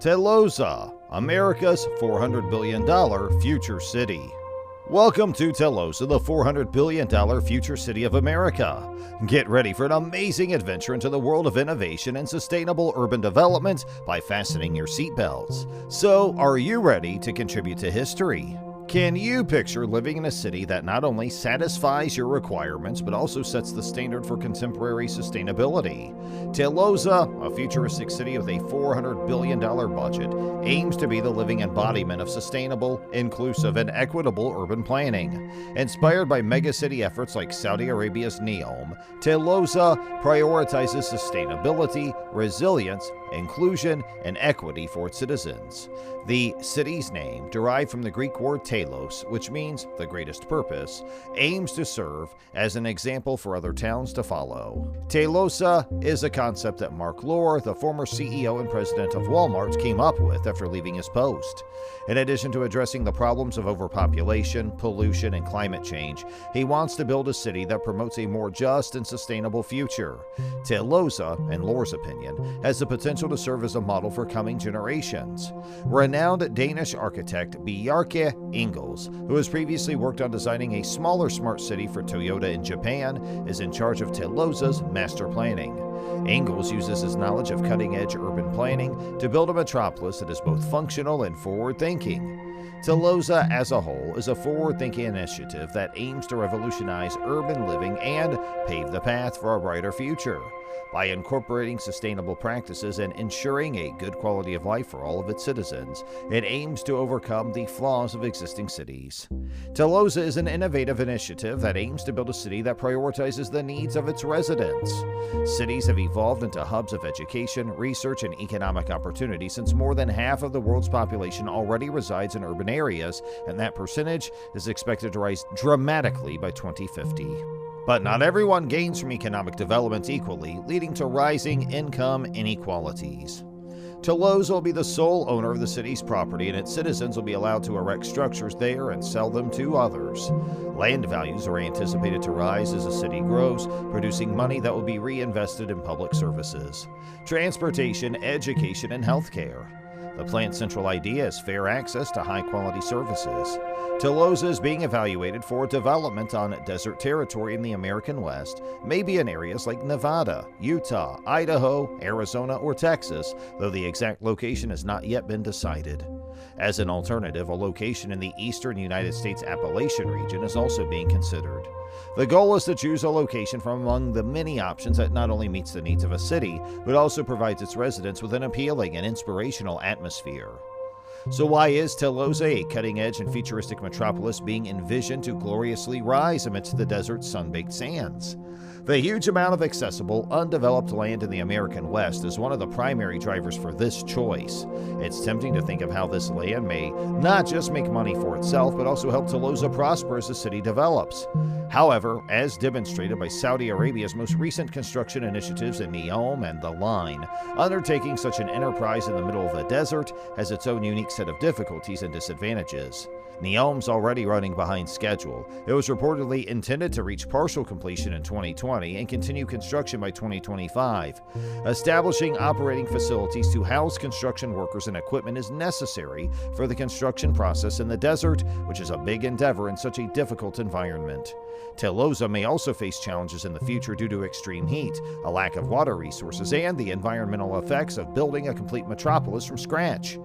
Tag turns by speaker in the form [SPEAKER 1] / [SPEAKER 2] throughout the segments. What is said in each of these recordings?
[SPEAKER 1] Telosa, America's $400 billion future city. Welcome to Telosa, the $400 billion future city of America. Get ready for an amazing adventure into the world of innovation and sustainable urban development by fastening your seatbelts. So, are you ready to contribute to history? Can you picture living in a city that not only satisfies your requirements but also sets the standard for contemporary sustainability? Telosa, a futuristic city with a $400 billion budget, aims to be the living embodiment of sustainable, inclusive, and equitable urban planning. Inspired by megacity efforts like Saudi Arabia's NEOM, Telosa prioritizes sustainability, resilience, inclusion, and equity for its citizens. The city's name, derived from the Greek word telos, which means the greatest purpose, aims to serve as an example for other towns to follow. Telosa is a concept that Mark Lohr, the former CEO and president of Walmart, came up with after leaving his post. In addition to addressing the problems of overpopulation, pollution, and climate change, he wants to build a city that promotes a more just and sustainable future. Telosa, in Lohr's opinion, has the potential to serve as a model for coming generations. Renowned Danish architect Bjarke Ingels, who has previously worked on designing a smaller smart city for Toyota in Japan, is in charge of Telosa's master planning. Ingels uses his knowledge of cutting-edge urban planning to build a metropolis that is both functional and forward-thinking. Telosa as a whole is a forward-thinking initiative that aims to revolutionize urban living and pave the path for a brighter future. By incorporating sustainable practices and ensuring a good quality of life for all of its citizens, it aims to overcome the flaws of existing cities. Telosa is an innovative initiative that aims to build a city that prioritizes the needs of its residents. Cities have evolved into hubs of education, research, and economic opportunity since more than half of the world's population already resides in urban areas, and that percentage is expected to rise dramatically by 2050. But not everyone gains from economic development equally, leading to rising income inequalities. Telosa will be the sole owner of the city's property, and its citizens will be allowed to erect structures there and sell them to others. Land values are anticipated to rise as the city grows, producing money that will be reinvested in public services, transportation, education, and healthcare. The plan's central idea is fair access to high-quality services. Telosa is being evaluated for development on desert territory in the American West, maybe in areas like Nevada, Utah, Idaho, Arizona, or Texas, though the exact location has not yet been decided. As an alternative, a location in the eastern United States Appalachian region is also being considered. The goal is to choose a location from among the many options that not only meets the needs of a city, but also provides its residents with an appealing and inspirational atmosphere. So why is Telosa, a cutting-edge and futuristic metropolis, being envisioned to gloriously rise amidst the desert's sun-baked sands? The huge amount of accessible, undeveloped land in the American West is one of the primary drivers for this choice. It's tempting to think of how this land may not just make money for itself, but also help Telosa prosper as the city develops. However, as demonstrated by Saudi Arabia's most recent construction initiatives in NEOM and The Line, undertaking such an enterprise in the middle of a desert has its own unique set of difficulties and disadvantages. NEOM's already running behind schedule. It was reportedly intended to reach partial completion in 2020 and continue construction by 2025. Establishing operating facilities to house construction workers and equipment is necessary for the construction process in the desert, which is a big endeavor in such a difficult environment. Telosa may also face challenges in the future due to extreme heat, a lack of water resources, and the environmental effects of building a complete metropolis from scratch.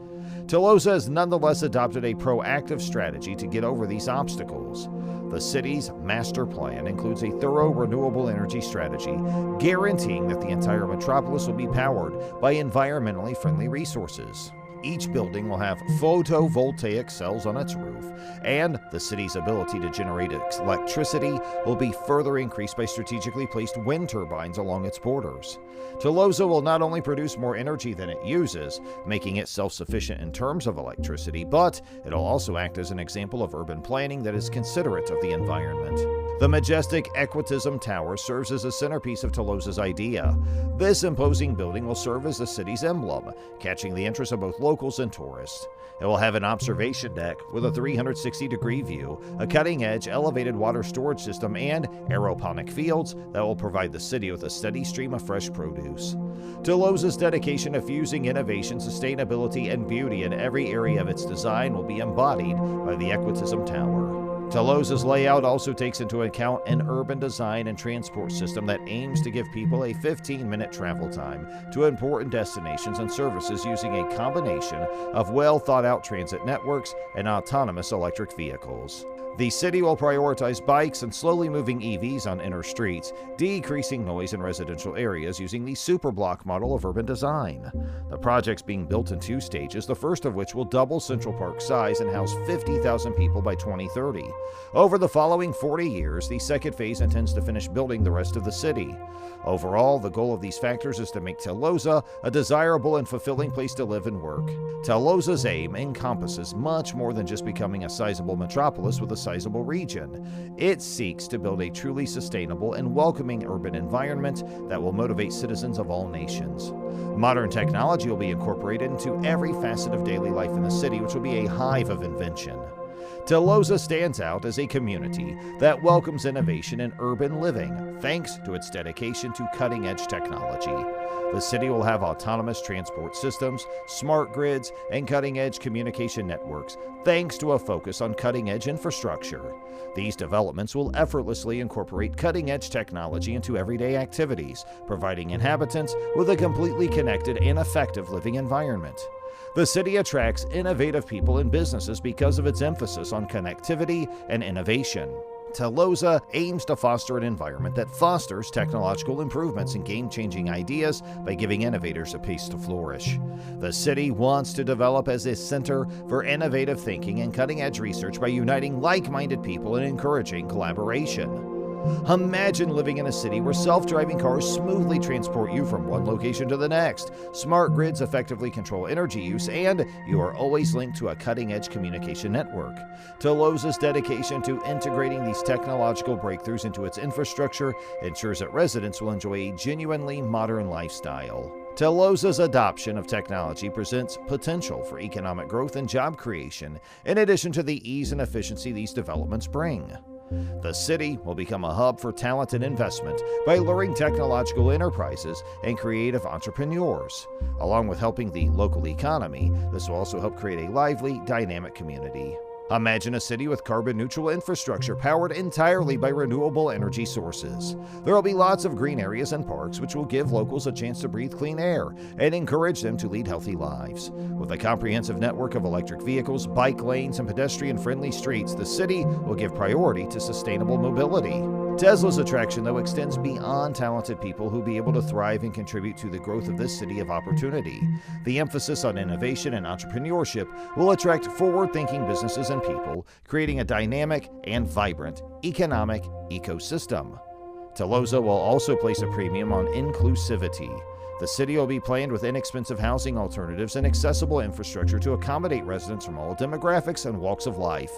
[SPEAKER 1] Telosa has nonetheless adopted a proactive strategy to get over these obstacles. The city's master plan includes a thorough renewable energy strategy, guaranteeing that the entire metropolis will be powered by environmentally friendly resources. Each building will have photovoltaic cells on its roof, and the city's ability to generate electricity will be further increased by strategically placed wind turbines along its borders. Telosa will not only produce more energy than it uses, making it self-sufficient in terms of electricity, but it'll also act as an example of urban planning that is considerate of the environment. The majestic Equitism Tower serves as a centerpiece of Telosa's idea. This imposing building will serve as the city's emblem, catching the interest of both locals and tourists. It will have an observation deck with a 360-degree view, a cutting-edge elevated water storage system, and aeroponic fields that will provide the city with a steady stream of fresh produce. Telosa's dedication to fusing innovation, sustainability, and beauty in every area of its design will be embodied by the Equitism Tower. Telosa's layout also takes into account an urban design and transport system that aims to give people a 15-minute travel time to important destinations and services using a combination of well-thought-out transit networks and autonomous electric vehicles. The city will prioritize bikes and slowly moving EVs on inner streets, decreasing noise in residential areas using the superblock model of urban design. The project's being built in 2 stages, the first of which will double Central Park's size and house 50,000 people by 2030. Over the following 40 years, the second phase intends to finish building the rest of the city. Overall, the goal of these factors is to make Telosa a desirable and fulfilling place to live and work. Telosa's aim encompasses much more than just becoming a sizable metropolis with a sizable region. It seeks to build a truly sustainable and welcoming urban environment that will motivate citizens of all nations. Modern technology will be incorporated into every facet of daily life in the city, which will be a hive of invention. Telosa stands out as a community that welcomes innovation in urban living, thanks to its dedication to cutting-edge technology. The city will have autonomous transport systems, smart grids, and cutting-edge communication networks, thanks to a focus on cutting-edge infrastructure. These developments will effortlessly incorporate cutting-edge technology into everyday activities, providing inhabitants with a completely connected and effective living environment. The city attracts innovative people and businesses because of its emphasis on connectivity and innovation. Telosa aims to foster an environment that fosters technological improvements and game-changing ideas by giving innovators a place to flourish. The city wants to develop as a center for innovative thinking and cutting-edge research by uniting like-minded people and encouraging collaboration. Imagine living in a city where self-driving cars smoothly transport you from one location to the next, smart grids effectively control energy use, and you are always linked to a cutting-edge communication network. Telosa's dedication to integrating these technological breakthroughs into its infrastructure ensures that residents will enjoy a genuinely modern lifestyle. Telosa's adoption of technology presents potential for economic growth and job creation, in addition to the ease and efficiency these developments bring. The city will become a hub for talent and investment by luring technological enterprises and creative entrepreneurs. Along with helping the local economy, this will also help create a lively, dynamic community. Imagine a city with carbon-neutral infrastructure powered entirely by renewable energy sources. There will be lots of green areas and parks, which will give locals a chance to breathe clean air and encourage them to lead healthy lives. With a comprehensive network of electric vehicles, bike lanes, and pedestrian-friendly streets, the city will give priority to sustainable mobility. Tesla's attraction, though, extends beyond talented people who will be able to thrive and contribute to the growth of this city of opportunity. The emphasis on innovation and entrepreneurship will attract forward-thinking businesses and people, creating a dynamic and vibrant economic ecosystem. Telosa will also place a premium on inclusivity. The city will be planned with inexpensive housing alternatives and accessible infrastructure to accommodate residents from all demographics and walks of life.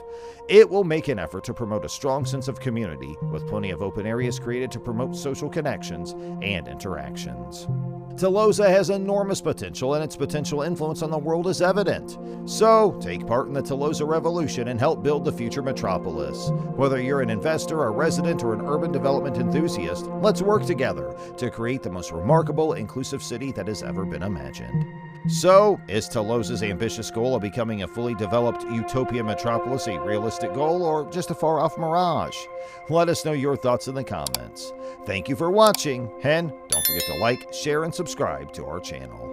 [SPEAKER 1] It will make an effort to promote a strong sense of community, with plenty of open areas created to promote social connections and interactions. Telosa has enormous potential, and its potential influence on the world is evident. So, take part in the Telosa revolution and help build the future metropolis. Whether you're an investor, a resident, or an urban development enthusiast, let's work together to create the most remarkable, inclusive city that has ever been imagined. So, is Telosa's ambitious goal of becoming a fully developed utopia metropolis a realistic goal, or just a far-off mirage? Let us know your thoughts in the comments. Thank you for watching, and don't forget to like, share, and subscribe to our channel.